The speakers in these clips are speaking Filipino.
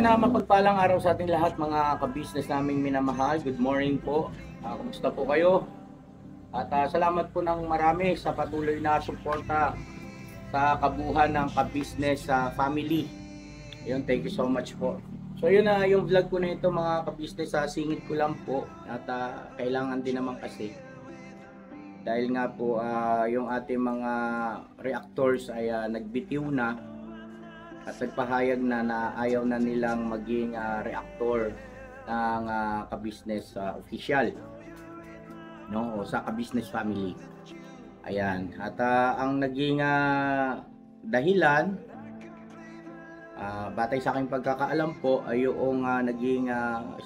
Sana mapagpalang araw sa ating lahat mga ka-business naming minamahal. Good morning po. Kumusta po kayo? At salamat po ng marami sa patuloy na suporta sa kabuuan ng ka-business family. Yun, thank you so much po. So yun na yung vlog ko na ito mga ka-business, singit ko lang po at kailangan din naman kasi dahil nga po yung ating mga reactors ay nagbitiw na at nagpahayag na ayaw na nilang maging reactor ng ka-business official, no, o sa ka-business family. Ayan, at ang naging dahilan, batay sa aking pagkakaalam po, ay yung naging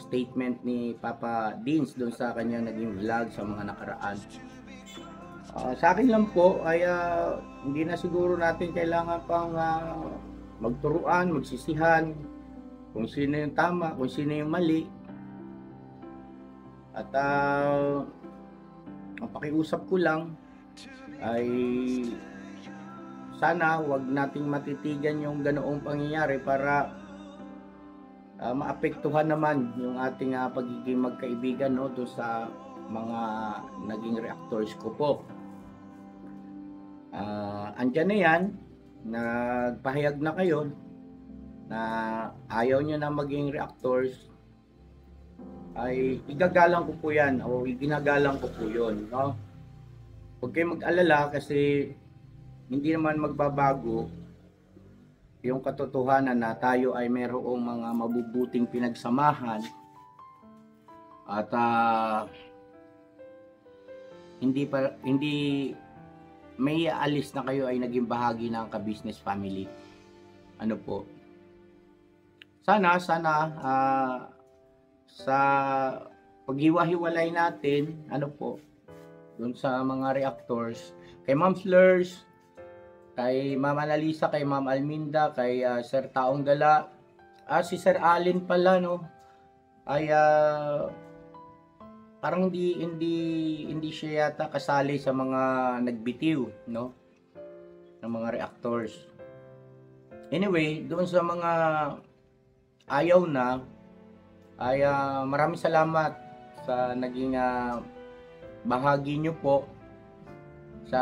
statement ni Papa Dins doon sa kanyang naging vlog sa mga nakaraan. Sa akin lang po ay hindi na siguro natin kailangan pang magturuan, magsisihan kung sino yung tama, kung sino yung mali. At ang pakiusap ko lang ay sana wag nating matitigan yung ganoong pangyayari para maapektuhan naman yung ating pagiging magkaibigan, no, do sa mga naging reactors ko po. Andyan na yan, nagpahayag na kayo na ayaw nyo na maging reactors, ay igagalang ko po yan o iginagalang ko po yun, no? Huwag kayong mag-alala kasi hindi naman magbabago yung katotohanan na tayo ay mayroong mga mabubuting pinagsamahan at hindi may alis na kayo ay naging bahagi ng ka-business family. Ano po? Sana sa paghiwa-hiwalay natin, ano po, dun sa mga reactors, kay Ma'am Fleurs, kay Ma'am Analisa, kay Ma'am Alminda, kay Sir Taong Gala, si Sir Allen pala, no, ay parang hindi siya yata kasali sa mga nagbitiw, no, ng mga reactors. Anyway, doon sa mga ayaw na ay maraming salamat sa naging bahagi nyo po sa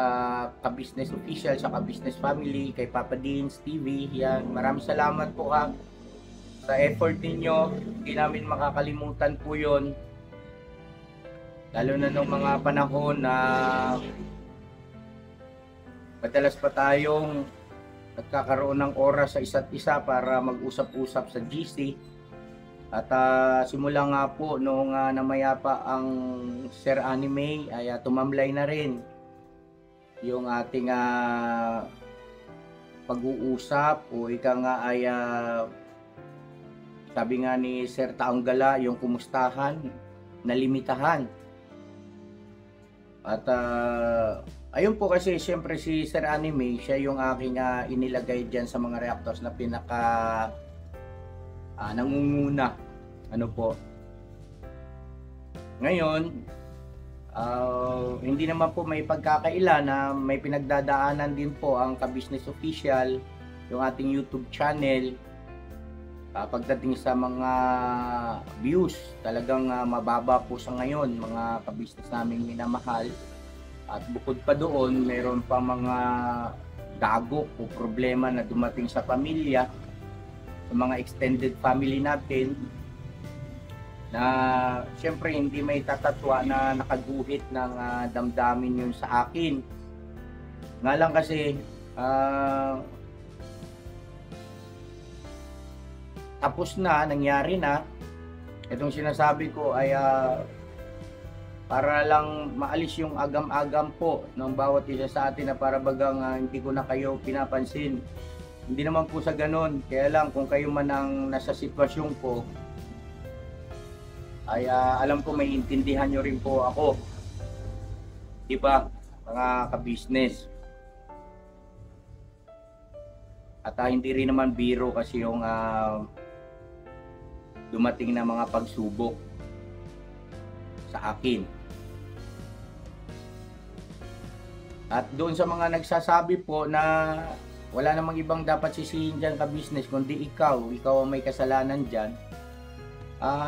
ka-business official, sa ka-business family, kay Papa Dins TV. Yan, maraming salamat po sa effort niyo. Hindi namin makakalimutan po yon. Lalo na nung mga panahon na madalas pa tayong nagkakaroon ng oras sa isa't isa para mag-usap-usap sa GC. At simula nga po nung namayapa ang Sir Anime ay tumamlay na rin yung ating pag-uusap o ika nga ay sabi nga ni Sir Taong Gala, yung kumustahan, nalimitahan. At ayun po kasi siyempre si Sir Anime, siya yung aking inilagay dyan sa mga reactors na pinaka nangunguna. Ano po? Ngayon, hindi naman po may pagkakaila na may pinagdadaanan din po ang ka-business official, yung ating YouTube channel. Pagdating sa mga views, talagang mababa po sa ngayon mga ka-business naming minamahal. At bukod pa doon, meron pa mga dagok o problema na dumating sa pamilya, sa mga extended family natin, na siyempre hindi may tatatwa na nakaguhit ng damdamin yun sa akin. Nga lang kasi tapos na, nangyari na. Itong sinasabi ko ay para lang maalis yung agam-agam po ng bawat isa sa atin na para bagang hindi ko na kayo pinapansin. Hindi naman po sa ganon. Kaya lang kung kayo man ang nasa sitwasyon ko, ay alam ko may intindihan nyo rin po ako. Diba, mga ka-business? At hindi rin naman biro kasi yung dumating na mga pagsubok sa akin. At doon sa mga nagsasabi po na Wala namang ibang dapat sisihin dyan ka-business, kundi ikaw ang may kasalanan dyan.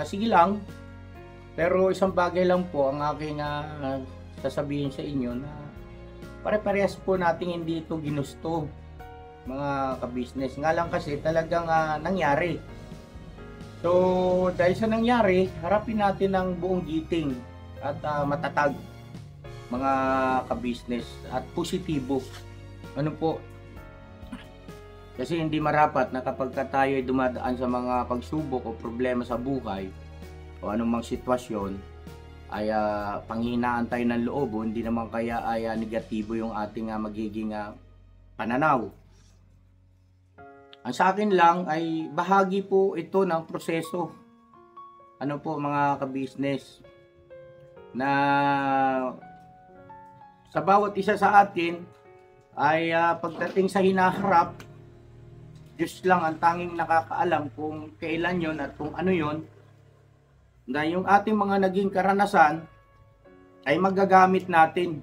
Sige lang, pero isang bagay lang po ang aking sasabihin sa inyo na pare-parehas po nating hindi ito ginusto, mga ka-business. Nga lang kasi talagang nangyari. So dahil sa nangyari, harapin natin ang buong giting at matatag, mga ka-business, at positibo. Ano po? Kasi hindi marapat na kapag tayo ay dumadaan sa mga pagsubok o problema sa buhay o anumang sitwasyon ay panghinaan tayo ng loob, o hindi naman kaya ay negatibo yung ating magiging pananaw. Ang sa akin lang ay bahagi po ito ng proseso. Ano po, mga ka-business, na sa bawat isa sa atin ay pagdating sa hinaharap, Diyos lang ang tanging nakakaalam kung kailan yon at kung ano yon, na yung ating mga naging karanasan ay magagamit natin.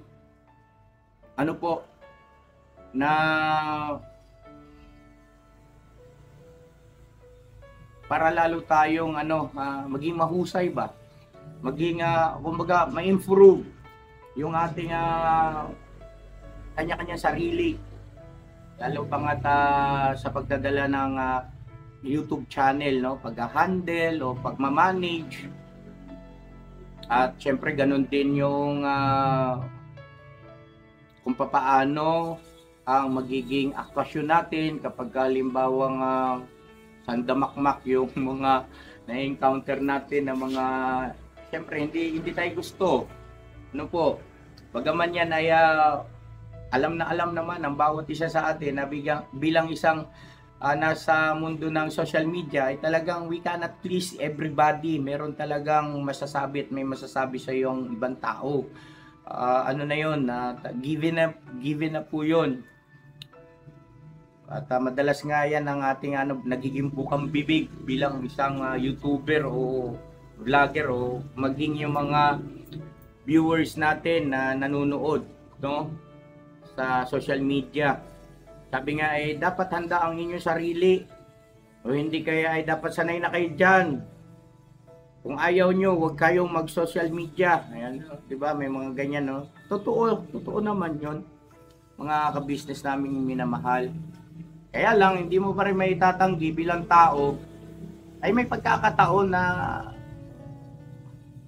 Ano po, na para lalo tayong maging mahusay ba, maging kumbaga ma-improve yung ating kanya-kanyang sarili, lalo pa nga sa pagdadala ng YouTube channel, no, pag-handle o pagmamanage. At syempre ganun din yung kung papaano ang magiging aktwasyon natin kapag halimbawang sandamakmak yung mga na-encounter natin na mga syempre hindi tayo gusto. Ano po, bagaman yan ay alam naman ng bawat isa sa atin na bilang isang nasa mundo ng social media ay talagang we cannot please everybody. Meron talagang masasabi at may masasabi sa yung ibang tao. Ano na yun, given up po yun. At madalas nga yan ang ating nagiging bukang bibig bilang isang YouTuber o vlogger o maging yung mga viewers natin na nanonood, no, sa social media. Sabi nga ay dapat handa ang inyong sarili, o hindi kaya ay dapat sanay na kayo dyan. Kung ayaw nyo, huwag kayong mag-social media. Ayan, di ba? May mga ganyan, no? Totoo naman yon, mga ka-business naming minamahal. Kaya lang, hindi mo pa rin may tatanggi bilang tao, ay may pagkakataon na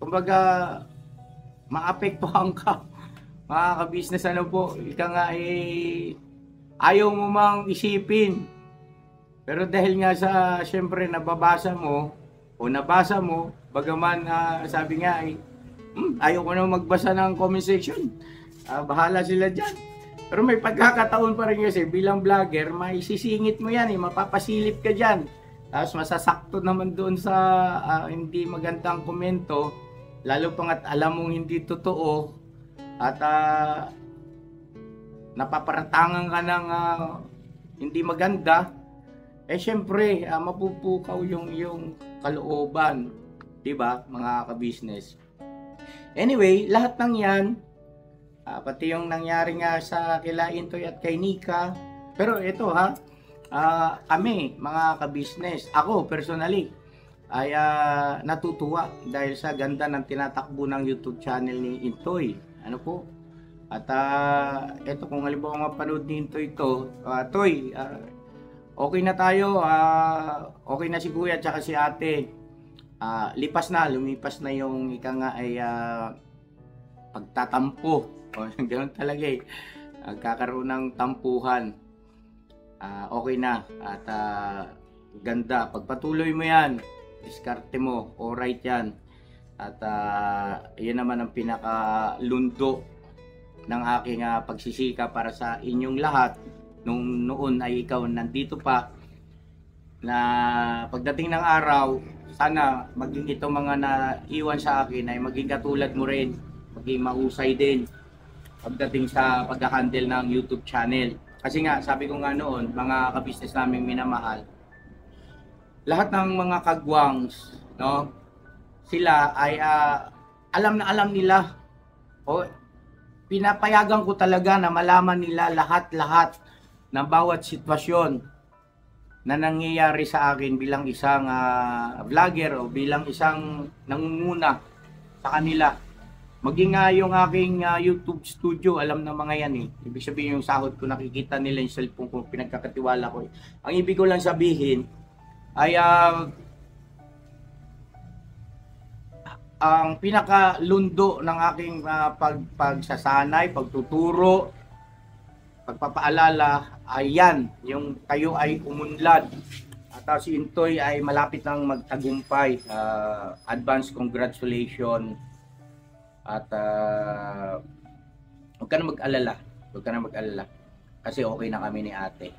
kumbaga maapektuhan ka, mga ka-business. Ano po, ika nga ayaw mo mang isipin, pero dahil nga sa syempre nabasa mo, bagaman sabi nga ayaw ko na magbasa ng comment section, bahala sila dyan. Pero may pagkakataon pa rin kasi bilang vlogger, may sisingit mo yan, mapapasilip ka dyan. Tapos masasakto naman doon sa hindi magandang komento, lalo pa nga't alam mong hindi totoo at napaparatangan ka ng hindi maganda, syempre mapupukaw yung kalooban, di ba, mga ka-business? Anyway, lahat ng yan, pati yung nangyari nga sa kila Intoy at kay Nika, pero ito kami, mga ka-business, ako personally ay natutuwa dahil sa ganda ng tinatakbo ng YouTube channel ni Intoy. Ano po? At eto, kung halimbawa mapanood ni Intoy ito, Toy, okay na tayo, okay na si Kuya at saka si Ate. Lumipas na yung ika nga ay pagtatampo. Ganoon talaga nagkakaroon ng tampuhan. Okay na at ganda. Pagpatuloy mo yan, diskarte mo, alright yan. At yun naman ang pinakalundo ng aking pagsisika para sa inyong lahat. Nung noon ay ikaw nandito pa, na pagdating ng araw, sana maging itong mga naiwan sa akin ay maging katulad mo rin, maging mahusay din pagdating sa pag-handle ng YouTube channel. Kasi nga, sabi ko nga noon, mga ka-business naming minamahal, lahat ng mga kagwangs, no, sila ay alam nila, o pinapayagan ko talaga na malaman nila lahat ng bawat sitwasyon na nangyayari sa akin bilang isang vlogger o bilang isang nangunguna sa kanila. Maging yung aking YouTube studio, alam ng mga yan eh. Ibig sabihin yung sahod ko, nakikita nila yung cellphone ko, pinagkakatiwala ko. Ang ibig ko lang sabihin ay ang pinakalundo ng aking pagsasanay, pagtuturo, pagpapaalala ay yan, yung kayo ay umunlad at si Intoy ay malapit nang magtagumpay. Advance congratulations at huwag ka na mag-alala, kasi okay na kami ni ate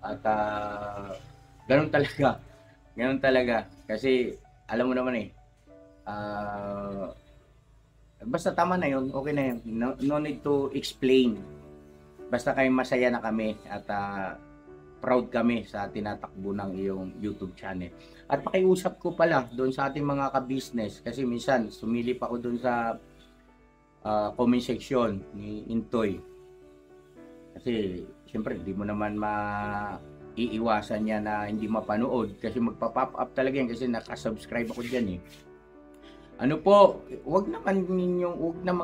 at ganun talaga kasi alam mo naman eh, basta tama na yun, okay na yun, no need to explain. Basta kayo masaya na kami at proud kami sa tinatakbo ng iyong YouTube channel. At pakiusap ko pala doon sa ating mga ka-business, kasi minsan sumilip ako doon sa comment section ni Intoy. Kasi siyempre hindi mo naman maiiwasan niya na hindi mapanood kasi magpa-pop up talaga yan kasi nakasubscribe ako dyan eh. Ano po, wag naman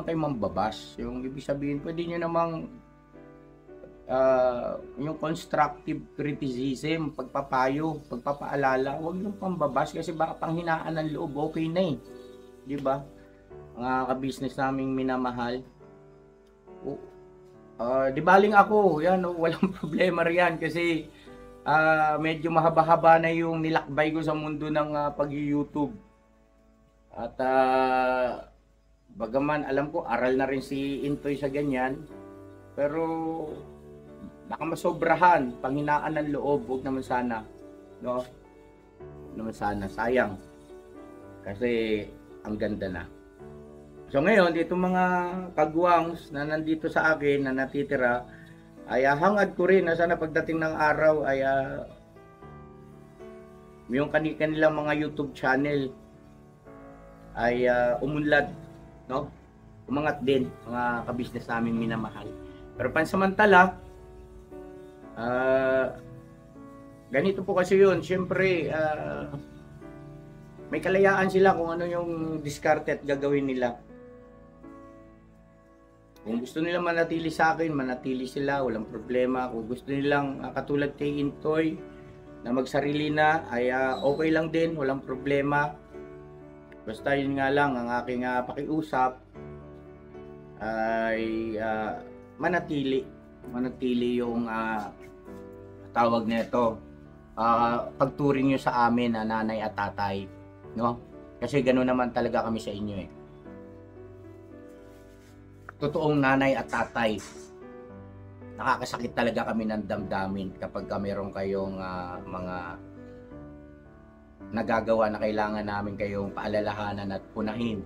kayo mambabas. Yung ibig sabihin, pwede nyo namang yung constructive criticism, pagpapayo, pagpapaalala, huwag yung pambabas kasi baka panghinaan ng loob, okay na eh. Di ba? Mga ka-business naming minamahal. Di baling ako, yan, walang problema riyan kasi medyo mahaba-haba na yung nilakbay ko sa mundo ng pag-YouTube. At bagaman alam ko aral na rin si Intoy sa ganyan, pero baka masobrahan, panghinaan ng loob, huwag naman sana, no? Huwag naman sana, sayang. Kasi ang ganda na. So ngayon, dito mga kagwangs na nandito sa akin, na natitira, ay hangad ko rin na sana pagdating ng araw ay yung kanilang mga YouTube channel ay umunlad, no? Umangat din, mga kabisnes naming minamahal. Pero pansamantala, ganito po kasi yun, syempre may kalayaan sila kung ano yung diskarte at gagawin nila. Kung gusto nila manatili sa akin, manatili sila, walang problema. Kung gusto nilang katulad kay Intoy na magsarili na, ay okay lang din, walang problema. Basta yun nga lang, ang aking pakiusap ay manatili yung tawag nito, pagturing nyo sa amin na nanay at tatay, no? Kasi gano'n naman talaga kami sa inyo eh. Totoong nanay at tatay. Nakakasakit talaga kami ng damdamin kapag meron kayong mga nagagawa na kailangan namin kayong paalalahanan at punahin.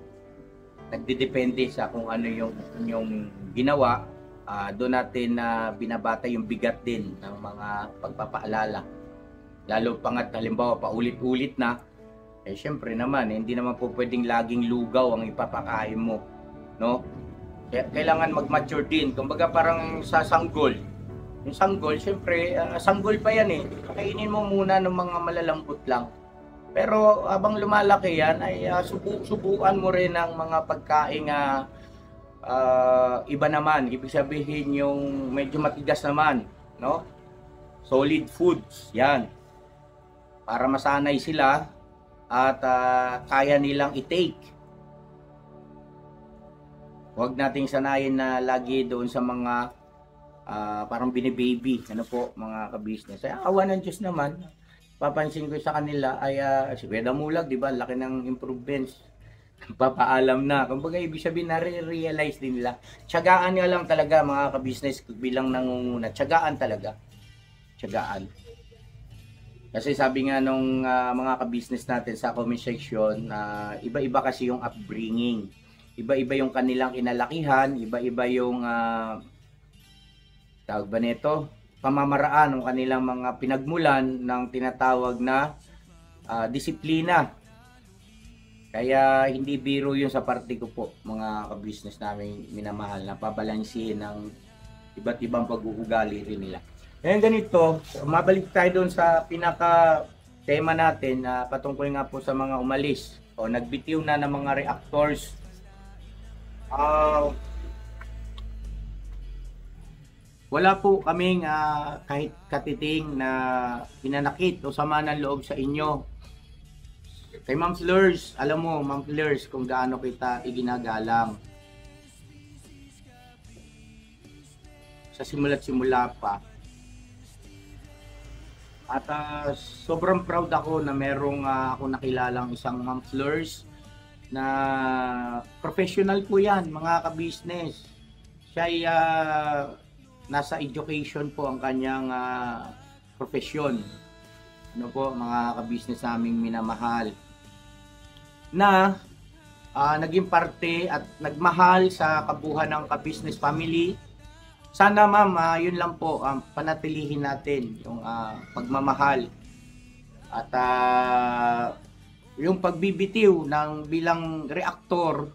Nagdidepende sa kung ano yung ginawa. Doon natin binabata yung bigat din ng mga pagpapaalala. Lalo pangat halimbawa paulit-ulit na, eh syempre naman, hindi naman po pwedeng laging lugaw ang ipapakain mo, no? Kaya kailangan mag-mature din. Kumbaga parang sa sanggol. Yung sanggol, syempre, sanggol pa yan eh. Kainin mo muna ng mga malalambot lang. Pero habang lumalaki yan, ay subukan mo rin ng mga pagkain iba naman, ibig sabihin yung medyo matigas naman, no? Solid foods, yan. Para masanay sila at kaya nilang i-take. Huwag nating sanayin na lagi doon sa mga parang binibaby, ano po, mga ka-business. Ay, awa ng Diyos naman, papansin ko sa kanila ay si Kuya Damulag, di ba, laki ng improvements. Papaalam na. Kumbaga ibig sabihin na-realize din nila. Tiyagaan nga lang talaga mga ka-business bilang nangunguna. Tiyagaan talaga. Tiyagaan. Kasi sabi nga nung mga ka-business natin sa comment section, iba-iba kasi yung upbringing. Iba-iba yung kanilang inalakihan, iba-iba yung tawag ba nito? Pamamaraan ng kanilang mga pinagmulan ng tinatawag na disiplina. Kaya hindi biro yun sa parte ko po, mga ka-business namin minamahal, na pabalansihin ng iba't ibang pag-uugali rin nila. Ngayon ganito, mabalik tayo doon sa pinaka tema natin na patungkol nga po sa mga umalis o nagbitiw na ng mga reactors. Wala po kaming kahit katiting na pinanakit o sama ng loob sa inyo. Kay Ma'am Fleurs, alam mo Ma'am Fleurs kung gaano kita iginagalang. Sa simula't simula pa. At sobrang proud ako na merong ako nakilalang isang Ma'am Fleurs na professional po yan, mga ka-business. Siya ay nasa education po ang kanyang profesyon. Ano po, mga ka-business naming minamahal. Na naging parte at nagmahal sa kabuhan ng ka-business family. Sana ma'am, yun lang po, panatilihin natin yung pagmamahal. At yung pagbibitiw ng bilang reactor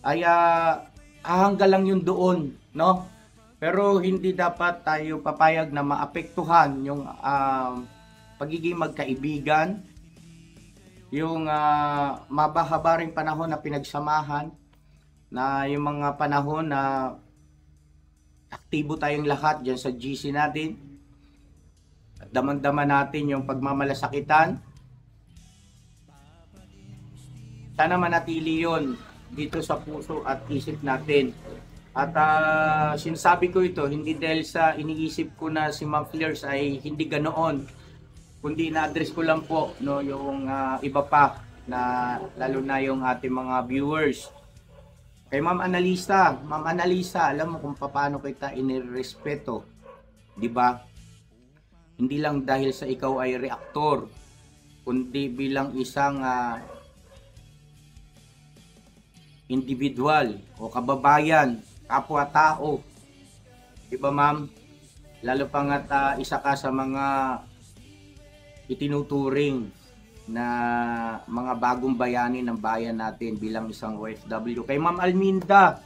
ay hanggang lang yun doon, no? Pero hindi dapat tayo papayag na maapektuhan yung pagiging magkaibigan, yung mababa-habaring panahon na pinagsamahan, na yung mga panahon na aktibo tayong lahat dyan sa GC natin, at daman-daman natin yung pagmamalasakitan. Sana manatili yon dito sa puso at isip natin. At sinasabi ko ito hindi dahil sa iniisip ko na si Ma'am Fleurs ay hindi ganoon, kundi na-address ko lang po no yung iba pa na lalo na yung ating mga viewers. Kay Ma'am Analisa, alam mo kung paano kita inirespeto, 'di ba? Hindi lang dahil sa ikaw ay reaktor, kundi bilang isang individual o kababayan, kapwa-tao. Diba ma'am? Lalo pa nga isa ka sa mga itinuturing na mga bagong bayani ng bayan natin bilang isang OFW. Kay Ma'am Alminda,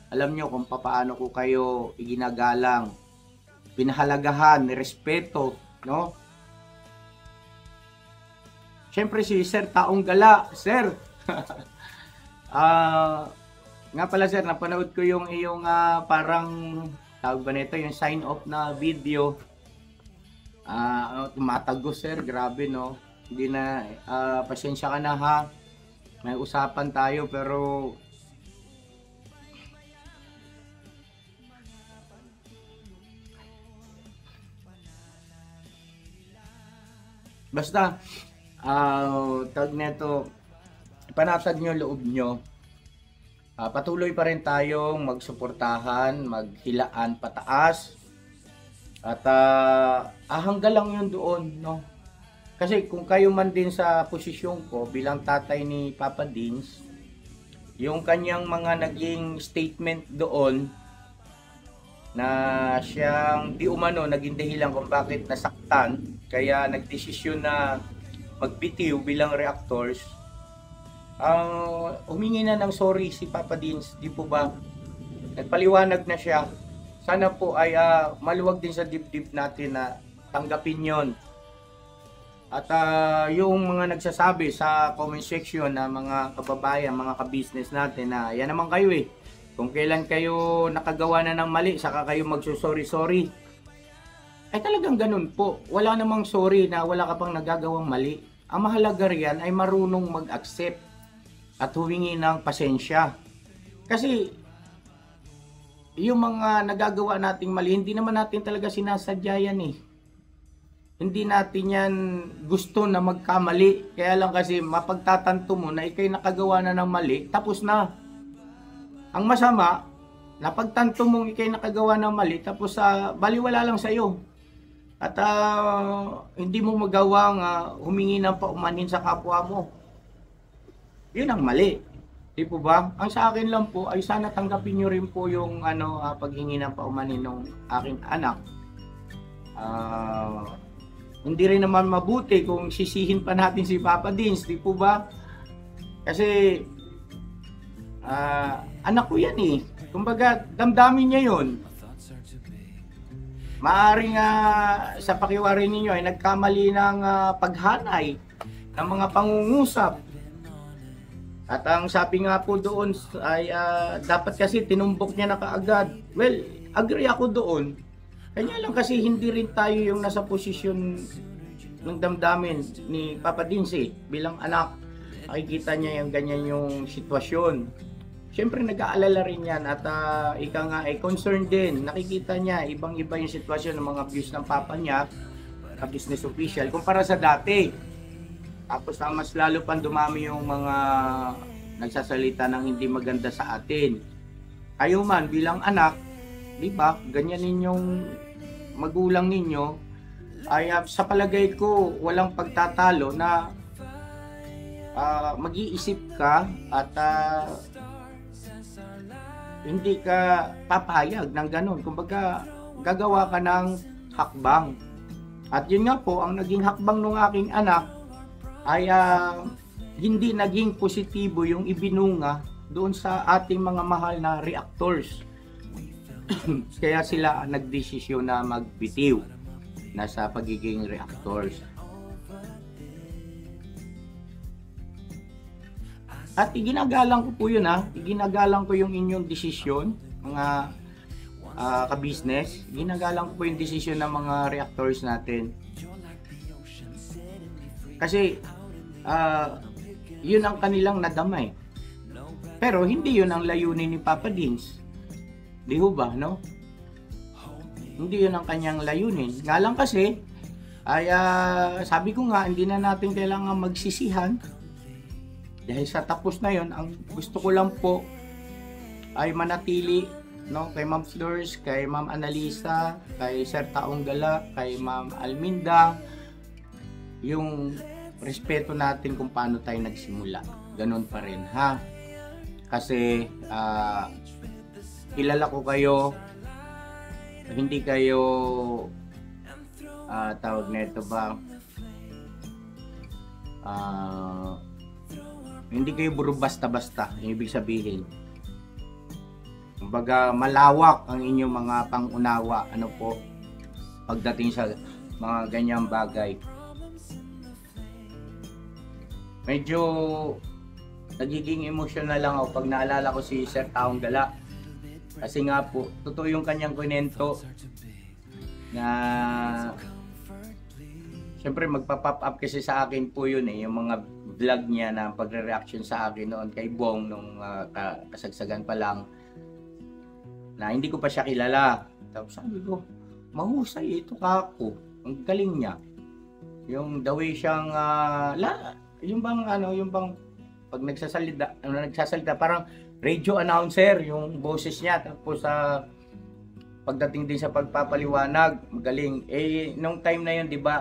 alam nyo kung paano ko kayo iginagalang, pinahalagahan, respeto, no? Siyempre si Sir Taong Gala, Sir. Nga pala sir, napanood ko yung iyong parang tawag ba nito, yung sign off na video. Tumatagos sir, grabe no. Hindi na pasensya ka na ha. May usapan tayo pero basta tawag nito, panatag nyo loob nyo. Patuloy pa rin tayong magsuportahan, maghilaan pataas. At hanggang lang yun doon, no? Kasi kung kayo man din sa posisyon ko bilang tatay ni Papa Dins, yung kanyang mga naging statement doon na siyang di umano naging dahilan kung bakit nasaktan, kaya nagdesisyon na magbitiw bilang reactors. Humingi na ng sorry si Papa Dins, di po ba? Nagpaliwanag na siya. Sana po ay maluwag din sa dibdib natin na tanggapin yon. At yung mga nagsasabi sa comment section na mga kababayan, mga ka-business natin na yan naman kayo eh. Kung kailan kayo nakagawa na ng mali, saka kayo magsusorry-sorry. Ay talagang ganun po. Wala namang sorry na wala ka pang nagagawang mali. Ang mahalaga riyan ay marunong mag-accept at humingi ng pasensya. Kasi yung mga nagagawa nating mali, hindi naman natin talaga sinasadya yan eh. Hindi natin yan gusto na magkamali. Kaya lang kasi mapagtatanto mo na ikay nakagawa na ng mali, tapos na. Ang masama, napagtanto mong ikay nakagawa ng mali, tapos baliwala lang sa'yo. At hindi mo magawang humingi ng paumanhin sa kapwa mo. Yun ang mali. Di po ba? Ang sa akin lang po ay sana tanggapin nyo rin po yung paghingi ng paumanhin ng aking anak. Hindi rin naman mabuti kung sisihin pa natin si Papa Dins, di po ba? Kasi anak ko yan eh. Kumbaga, damdamin niya yun. Maaaring sa pakiwari ninyo ay nagkamali ng paghanay ng mga pangungusap. At ang sabi nga po doon ay dapat kasi tinumbok niya na kaagad. Well, agree ako doon. Kanya lang kasi hindi rin tayo yung nasa posisyon ng damdamin ni Papa Dinsi bilang anak. Nakikita niya yung ganyan yung sitwasyon. Siyempre nag-aalala rin yan at ika nga ay concerned din. Nakikita niya ibang-iba yung sitwasyon ng mga abuse ng papa niya, business official, kumpara sa dati. Tapos mas lalo pang dumami yung mga nagsasalita ng hindi maganda sa atin. Kayo man bilang anak, di ba, ganyan ninyong magulang ninyo, ay sa palagay ko walang pagtatalo na mag-iisip ka at hindi ka papayag ng ganun. Kumbaga, gagawa ka ng hakbang. At yun nga po, ang naging hakbang ng aking anak ay hindi naging positibo yung ibinunga doon sa ating mga mahal na reactors. Kaya sila nagdesisyon na magbitiw na sa pagiging reactors. At iginagalang ko po yun iginagalang ko yung inyong desisyon, mga ka-business. Iginagalang ko po yung desisyon ng mga reactors natin. Kasi yun ang kanilang nadamay. Pero hindi yun ang layunin ni Papa Dins. Di ho ba, no? Hindi yun ang kanyang layunin. Nga lang kasi, ay sabi ko nga, hindi na natin kailangan magsisihan. Dahil sa tapos na yun, ang gusto ko lang po ay manatili, no, kay Ma'am Flores, kay Ma'am Analisa, kay Sir Taong Gala, kay Ma'am Alminda, yung respeto natin kung paano tayo nagsimula. Ganun pa rin, ha? Kasi kilala ko kayo, hindi kayo tawag na ito ba, hindi kayo buro basta-basta, ibig sabihin. Kumbaga malawak ang inyong mga pangunawa, ano po, pagdating sa mga ganyang bagay. Medyo nagiging emotional lang ako pag naalala ko si Sir Taong Gala. Kasi nga po, totoo yung kanyang kwento na siyempre magpa-pop up kasi sa akin po yun yung mga vlog niya na pagre-reaction sa akin noon kay Bong nung kasagsagan pa lang na hindi ko pa siya kilala. Tapos sabi ko, mahusay ito kako. Ang galing niya. Yung the way siyang yung bang pag nagsasalita parang radio announcer yung boses niya. Tapos pagdating din sa pagpapaliwanag, magaling. Nung time na yun, 'di ba,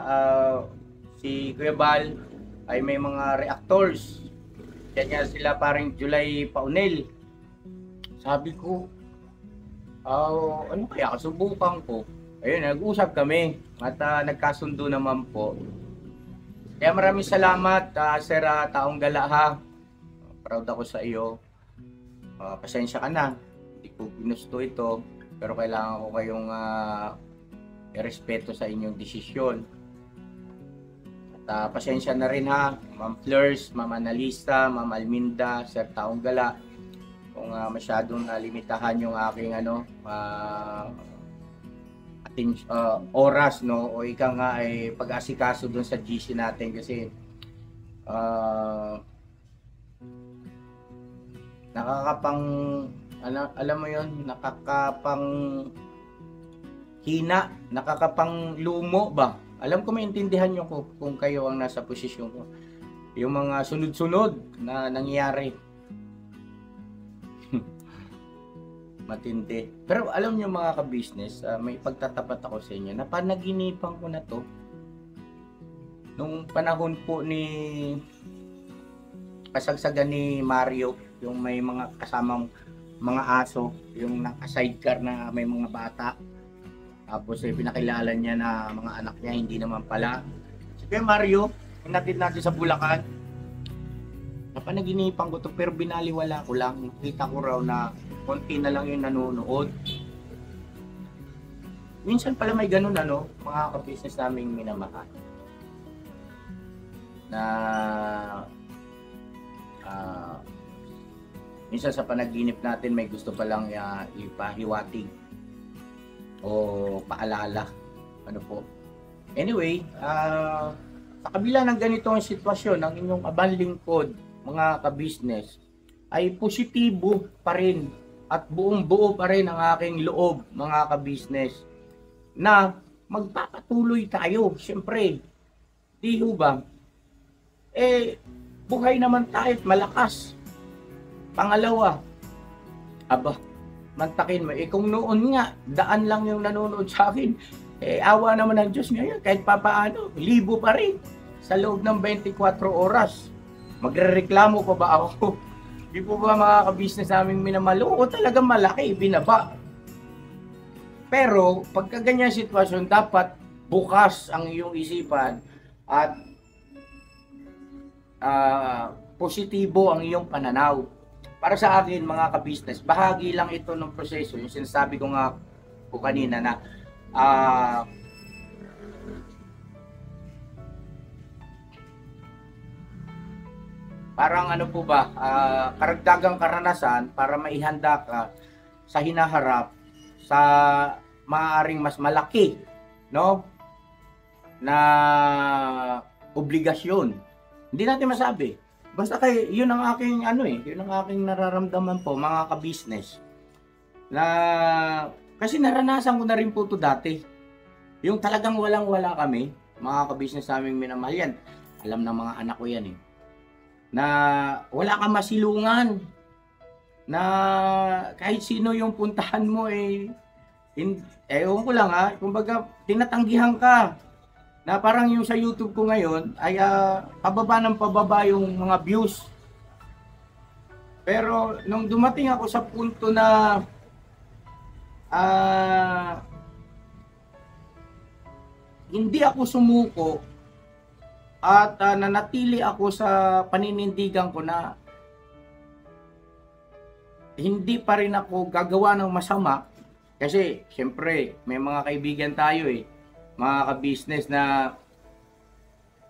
si Kuya Bal ay may mga reactors. Kaya sila parang July Paunel. Sabi ko, ano kaya kasubukan ko? Ayun, nag-usap kami at nagkasundo naman po. Kaya maraming salamat, Sir Taong Gala, ha. Proud ako sa iyo. Pasensya ka na, hindi ko ginusto ito, pero kailangan ko kayong irespeto sa inyong desisyon. At pasensya na rin, ha, Ma'am Flores, Ma'am Analisa, Ma'am Alminda, Sir Taong Gala, kung masyadong nalimitahan yung aking oras, no, o ika nga ay pag-asikaso dun sa GC natin kasi nakakapang alam mo yon, nakakapang hina, nakakapang lumo ba? Alam ko maintindihan nyo kung kayo ang nasa posisyon ko. Yung mga sunod-sunod na nangyayari. Matindi. Pero alam niyo mga ka-business, may pagtatapat ako sa inyo. Napanaginipan ko na to nung panahon po ni kasagsagan ni Mario, yung may mga kasamang mga aso, yung naka-sidecar na may mga bata. Tapos pinakilala niya na mga anak niya, hindi naman pala. Sige Mario, hinatid natin sa Bulacan. Napanaginipan ko to, pero binaliwala ko lang. Nakita ko raw na konti na lang yung nanonood. minsan pala may ganun ano, mga ka-business naming minamahal. Na minsan sa panaginip natin may gusto palang ipahiwatig o paalala. Ano po? Anyway, sa kabila ng ganitong sitwasyon ng inyong abang lingkod, mga ka-business, ay positibo pa rin at buong buo pa rin ang aking loob, mga ka-business, na magpapatuloy tayo. Siyempre, di ba? Buhay naman tayo, malakas. Pangalawa, mantakin mo. Kung noon nga, daan lang yung nanonood sa akin, awa naman ng Diyos ngayon, kahit papaano, libo pa rin sa loob ng 24 oras. Magrereklamo pa ba ako? Di po ba mga ka-business naming minamalo? O talagang malaki, binaba. Pero, pagka ganyan sitwasyon, dapat bukas ang iyong isipan at positibo ang iyong pananaw. Para sa akin, mga ka-business, bahagi lang ito ng proseso. Yung sinasabi ko nga po kanina na parang ano po ba, karagdagang karanasan para maihanda ka sa hinaharap sa maaaring mas malaki, no, na obligasyon. Hindi natin masabi. Basta kay yun ang aking yun ang aking nararamdaman po, mga ka-business. Na kasi naranasan ko na rin po to dati. Yung talagang walang-wala kami, mga ka-business naming minamahal yan. Alam ng mga anak ko yan na wala kang masilungan. Na kahit sino yung puntahan mo ewan ko lang kumbaga tinatanggihan ka. Na parang yung sa YouTube ko ngayon ay pababa ng pababa yung mga views. Pero nung dumating ako sa punto na hindi ako sumuko at nanatili ako sa paninindigan ko na hindi pa rin ako gagawa ng masama kasi syempre may mga kaibigan tayo mga ka-business na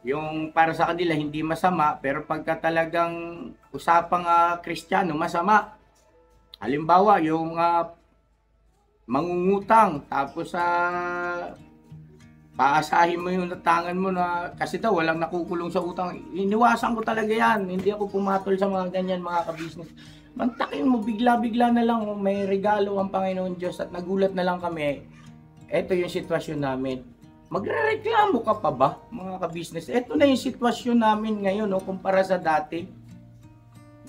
yung para sa kanila hindi masama pero pagka talagang usapang Kristiyano masama. Halimbawa yung mangungutang tapos paasahin mo yung natangan mo na kasi daw walang nakukulong sa utang. Iniwasan ko talaga yan. Hindi ako pumatol sa mga ganyan, mga ka-business. Mantakin mo, bigla-bigla na lang may regalo ang Panginoon Diyos at nagulat na lang kami. Ito yung sitwasyon namin. Magrereklamo ka pa ba, mga ka-business? Ito na yung sitwasyon namin ngayon, kumpara sa dati.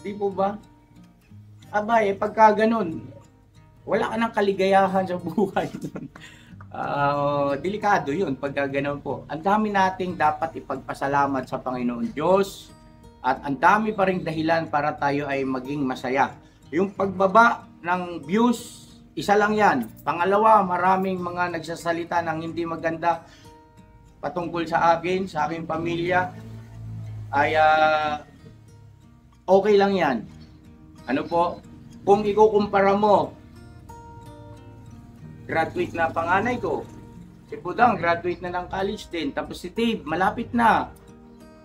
Di po ba? Pagka ganun, wala ka ng kaligayahan sa buhay. Delikado yun pagka ganun po. Ang dami nating dapat ipagpasalamat sa Panginoon Diyos at ang dami pa ring dahilan para tayo ay maging masaya. Yung pagbaba ng views, isa lang yan. Pangalawa, maraming mga nagsasalita ng hindi maganda patungkol sa akin, sa aking pamilya, ay okay lang yan. Ano po? Kung ikukumpara mo, graduate na panganay ko, si Budang graduate na ng college din, tapos si Dave malapit na.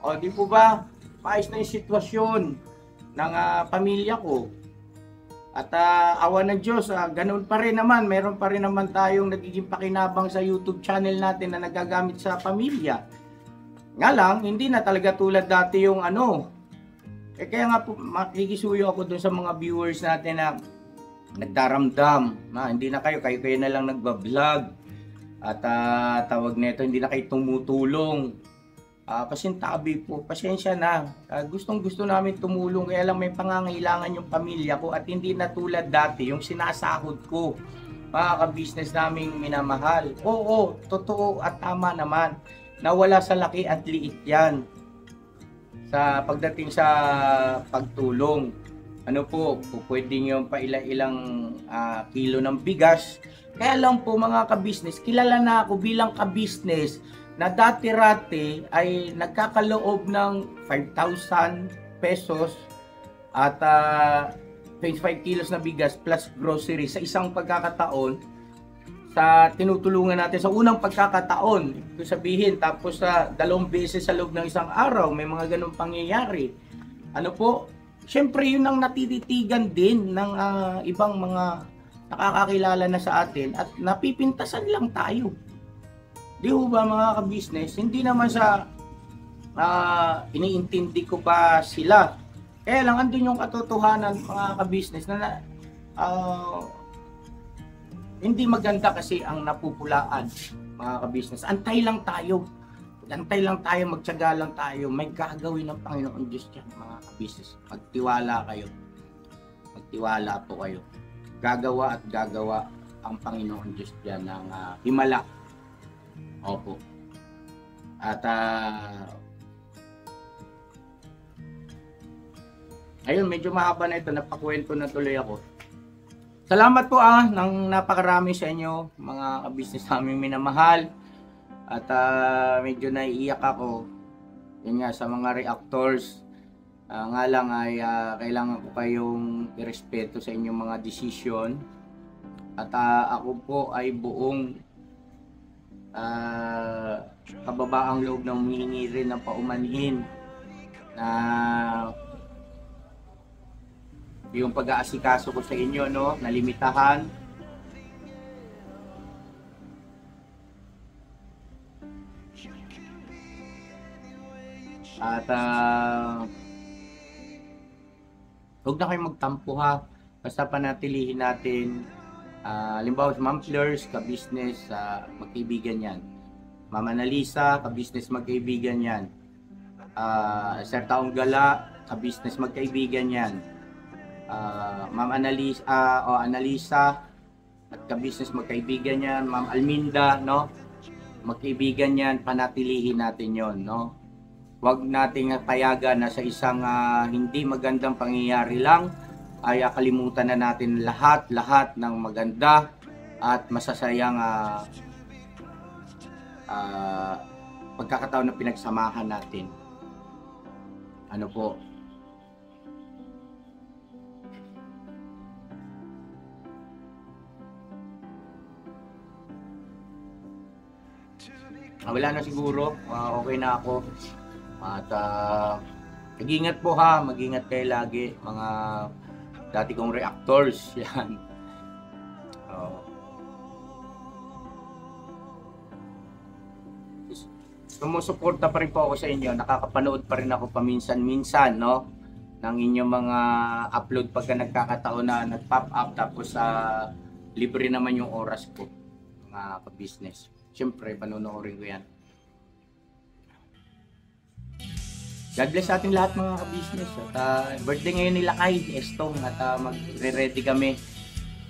O di po ba? Maayos na yung sitwasyon ng pamilya ko. At awa ng Diyos, ganun pa rin naman, meron pa rin naman tayong nagiging pakinabang sa YouTube channel natin na nagagamit sa pamilya. Nga lang, hindi na talaga tulad dati yung kaya nga po, makikisuyo ako dun sa mga viewers natin na nagdaramdam na hindi na kayo na lang nagbablog at tawag nito, hindi na kayo tumutulong. Pasintabi po, pasensya na. Gustong gusto namin tumulong kaya lang may pangangailangan yung pamilya ko at hindi na tulad dati yung sinasahod ko, mga ka-business naming minamahal. Oo, totoo at tama naman na wala sa laki at liit yan sa pagdating sa pagtulong. Ano po, pwede nyo pa ilang kilo ng bigas. Kaya lang po, mga ka-business, kilala na ako bilang ka-business na dati-rati ay nagkakaloob ng 5,000 pesos at 25 kilos na bigas plus grocery sa isang pagkakataon sa tinutulungan natin sa unang pagkakataon, kung sabihin, tapos sa 2 beses sa loob ng isang araw, may mga ganung pangyayari. Ano po, syempre yun ang natititigan din ng ibang mga nakakakilala na sa atin at napipintasan lang tayo. Di ho ba mga ka-business? Hindi naman sa iniintindi ko ba sila. Kaya lang andun yung katotohanan mga ka-business na hindi maganda kasi ang napupulaan mga ka-business. Antay lang tayo. Magtiyaga lang tayo. May gagawin ng Panginoon Diyos dyan mga ka-business. Magtiwala kayo. Magtiwala po kayo. Gagawa at gagawa ang Panginoon Diyos dyan ng himala. Opo. At ayun, medyo mahaba na ito. Napakwento na tuloy ako. Salamat po ng napakarami sa inyo mga ka-business namin minamahal. At medyo naiiyak ako. Yun nga sa mga reactors. Nga lang ay kailangan ko kayong irespeto sa inyong mga desisyon. At ako po ay buong kababaang loob na humihingi rin ng paumanhin na yung pag-aasikaso ko sa inyo, no, nalimitahan. At huwag na kayong magtampo ha. Basta panatilihin natin. Halimbawa sa Mamplers, ka-business, magkaibigan yan. Mama Analisa, ka-business, magkaibigan yan. Sir Taong Gala, ka-business, magkaibigan yan. Ma'am Analisa at ka-business, magkaibigan yan. Ma'am Alminda, no? Magkaibigan yan, panatilihin natin yon, no? Huwag nating payagan na sa isang hindi magandang pangyayari lang ay kalimutan na natin lahat ng maganda at masasayang pagkakataon na pinagsamahan natin. Ano po? Wala na siguro, okay na ako. At mag-ingat po ha, mag-ingat kayo lagi mga dati kong reactors yan. Sumusuporta pa rin po ako sa inyo, nakakapanood pa rin ako paminsan-minsan, no, ng inyong mga upload pagka nagkakataon na nag-pop up, tapos libre naman yung oras ko mga ka-business. Siyempre, panonoorin ko yan. God bless sa ating lahat mga ka-business. At birthday ngayon nila Kay Estong at magre-ready kami.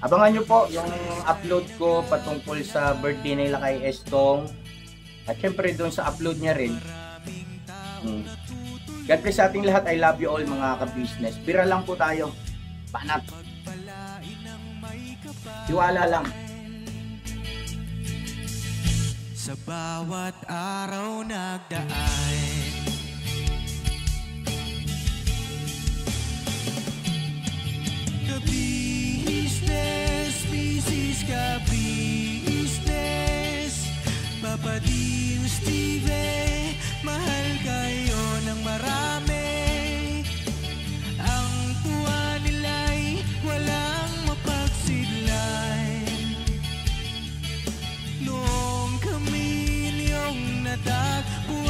Abangan nyo po yung upload ko patungkol sa birthday nila Kay Estong. At syempre doon sa upload niya rin. God bless sa ating lahat. I love you all mga ka-business. Bira lang po tayo. Panat. Tiwala lang. Sa bawat araw nagdaan, ka-business, business ka-business, Papa Dio, Steve, mahal kayo ng marami. Ang tuwa nila'y walang mapagsidlay. Noong kami niyong natagpuan,